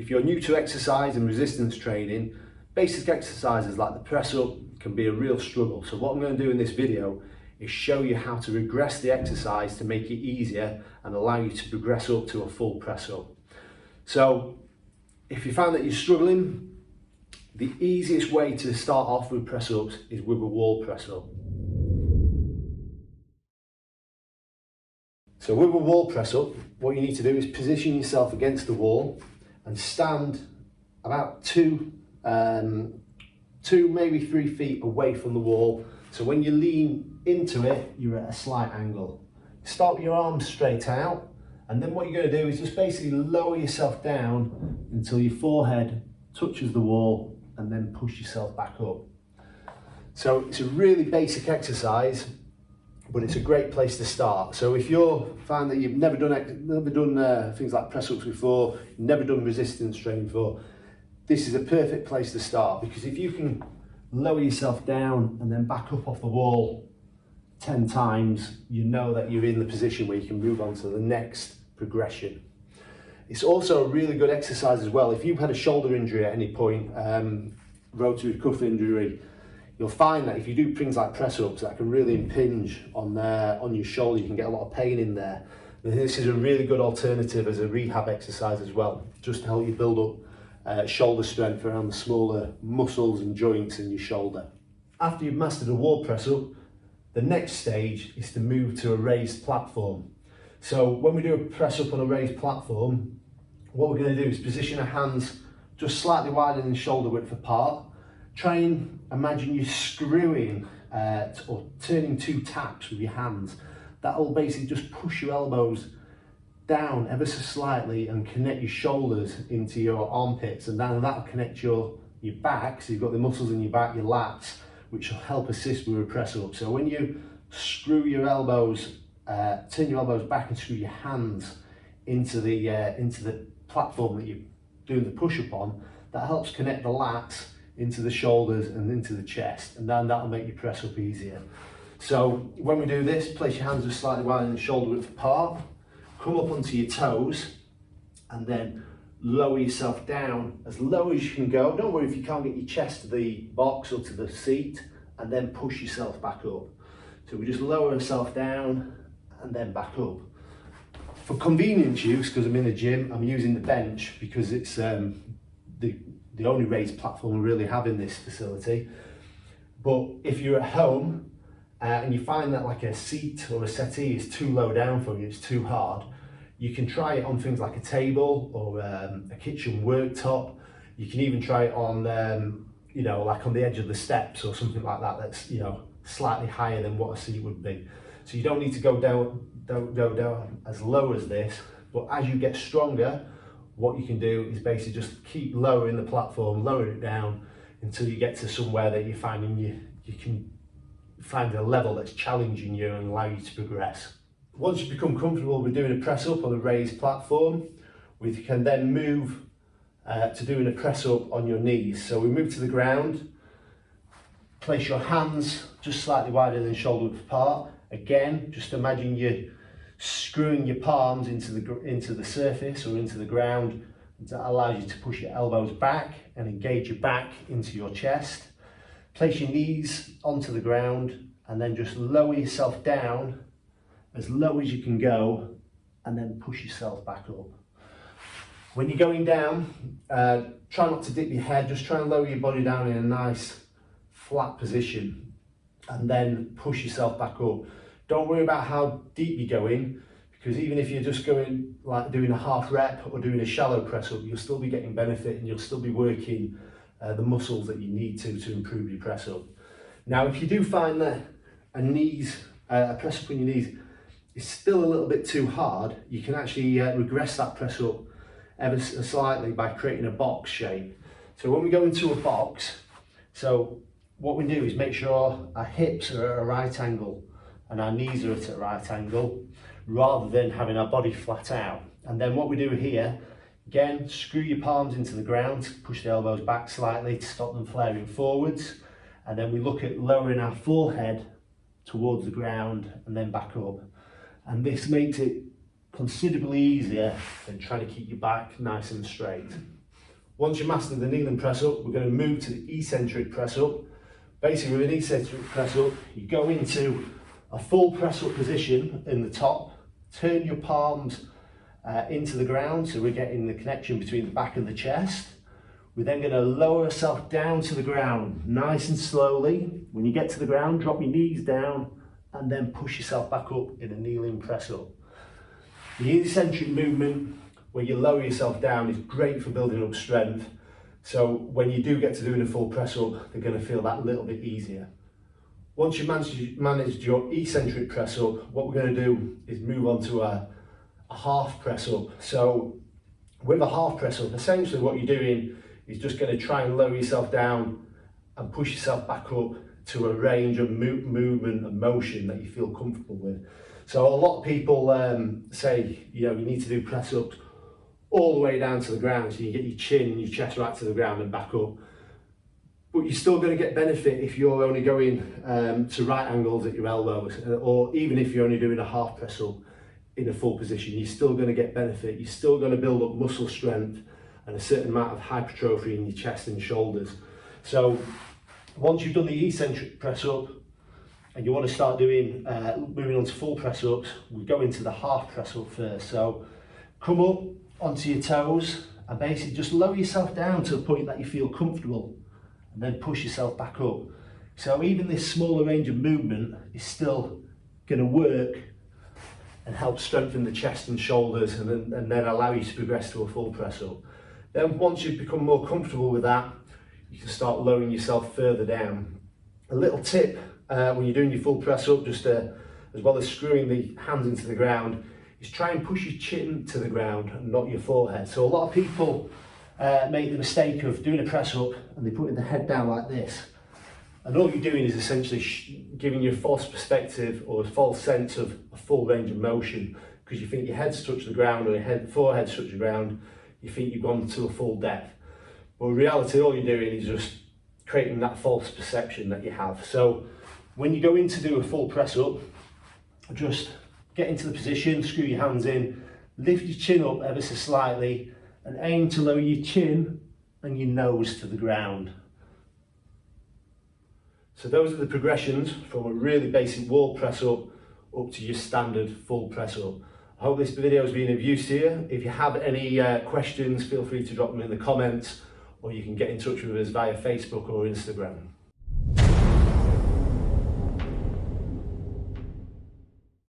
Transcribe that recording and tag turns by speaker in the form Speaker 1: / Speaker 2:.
Speaker 1: if you're new to exercise and resistance training, basic exercises like the press up can be a real struggle. So what I'm going to do in this video is show you how to regress the exercise to make it easier and allow you to progress up to a full press up. So if you find that you're struggling, the easiest way to start off with press ups is with a wall press up. So with a wall press up, what you need to do is position yourself against the wall and stand about two, maybe 3 feet away from the wall. So when you lean into it, you're at a slight angle. Start with your arms straight out, and then what you're going to do is just basically lower yourself down until your forehead touches the wall, and then push yourself back up. So it's a really basic exercise, but it's a great place to start. So if you find that you've never done things like press ups before, never done resistance training before, this is a perfect place to start, because if you can lower yourself down and then back up off the wall 10 times, you know that you're in the position where you can move on to the next progression. It's also a really good exercise as well. If you've had a shoulder injury at any point, rotator cuff injury, you'll find that if you do things like press ups, that can really impinge on your shoulder. You can get a lot of pain in there. And this is a really good alternative as a rehab exercise as well, just to help you build up shoulder strength around the smaller muscles and joints in your shoulder. After you've mastered a wall press up, the next stage is to move to a raised platform. So when we do a press up on a raised platform, what we're going to do is position our hands just slightly wider than shoulder width apart. Try and imagine you screwing or turning 2 taps with your hands. That will basically just push your elbows down ever so slightly and connect your shoulders into your armpits, and then that'll connect your back, so you've got the muscles in your back, your lats, which will help assist with a press up. So when you screw your elbows, turn your elbows back and screw your hands into the platform that you're doing the push up on, that helps connect the lats into the shoulders and into the chest, and then that'll make your press up easier. So when we do this, place your hands just slightly wider than shoulder width apart, come up onto your toes, and then lower yourself down as low as you can go. Don't worry if you can't get your chest to the box or to the seat, and then push yourself back up. So we just lower ourselves down and then back up. For convenience use, because I'm in the gym, I'm using the bench because it's the only raised platform we really have in this facility. But if you're at home and you find that like a seat or a settee is too low down for you, it's too hard, you can try it on things like a table or a kitchen worktop. You can even try it on, like on the edge of the steps or something like that, that's, slightly higher than what a seat would be. So you don't need to go down as low as this, but as you get stronger, what you can do is basically just keep lowering the platform, lower it down until you get to somewhere that you're finding you can find a level that's challenging you and allow you to progress. Once you become comfortable with doing a press up on a raised platform, we can then move to doing a press up on your knees. So we move to the ground, place your hands just slightly wider than shoulder width apart. Again, just imagine you screwing your palms into the surface or into the ground. That allows you to push your elbows back and engage your back into your chest. Place your knees onto the ground and then just lower yourself down as low as you can go, and then push yourself back up. When you're going down, try not to dip your head, just try and lower your body down in a nice flat position and then push yourself back up. Don't worry about how deep you're going, because even if you're just going like doing a half rep or doing a shallow press up, you'll still be getting benefit and you'll still be working the muscles that you need to improve your press up. Now, if you do find that a press up on your knees is still a little bit too hard, you can actually regress that press up ever so slightly by creating a box shape. So when we go into a box, so what we do is make sure our hips are at a right angle and our knees are at a right angle, rather than having our body flat out. And then what we do here, again, screw your palms into the ground, push the elbows back slightly to stop them flaring forwards, and then we look at lowering our forehead towards the ground and then back up. And this makes it considerably easier than trying to keep your back nice and straight. Once you master the kneeling press up, we're going to move to the eccentric press up. Basically with an eccentric press up, you go into a full press up position in the top, turn your palms into the ground, so we're getting the connection between the back and the chest. We're then going to lower ourselves down to the ground, nice and slowly. When you get to the ground, drop your knees down and then push yourself back up in a kneeling press up. The eccentric movement, where you lower yourself down, is great for building up strength. So when you do get to doing a full press up, they're going to feel that little bit easier. Once you've managed your eccentric press up, what we're going to do is move on to a half press up. So with a half press up, essentially what you're doing is just going to try and lower yourself down and push yourself back up to a range of movement and motion that you feel comfortable with. So a lot of people say, you need to do press ups all the way down to the ground, so you get your chin and your chest right to the ground and back up. But you're still going to get benefit if you're only going to right angles at your elbows, or even if you're only doing a half press up in a full position, you're still going to get benefit. You're still going to build up muscle strength and a certain amount of hypertrophy in your chest and shoulders. So once you've done the eccentric press up and you want to start doing moving on to full press ups, we go into the half press up first. So come up onto your toes and basically just lower yourself down to the point that you feel comfortable, and then push yourself back up. So even this smaller range of movement is still going to work and help strengthen the chest and shoulders, and then allow you to progress to a full press up. Then once you've become more comfortable with that, you can start lowering yourself further down. A little tip when you're doing your full press up, just as well as screwing the hands into the ground, is try and push your chin to the ground and not your forehead. So a lot of people make the mistake of doing a press up and they put the head down like this. And all you're doing is essentially giving you a false perspective or a false sense of a full range of motion, because you think your head's touched the ground or your forehead's touched the ground, you think you've gone to a full depth. But in reality, all you're doing is just creating that false perception that you have. So when you go in to do a full press up, just get into the position, screw your hands in, lift your chin up ever so slightly, and aim to lower your chin and your nose to the ground. So those are the progressions from a really basic wall press up to your standard full press up. I hope this video has been of use to you. If you have any questions, feel free to drop them in the comments, or you can get in touch with us via Facebook or Instagram.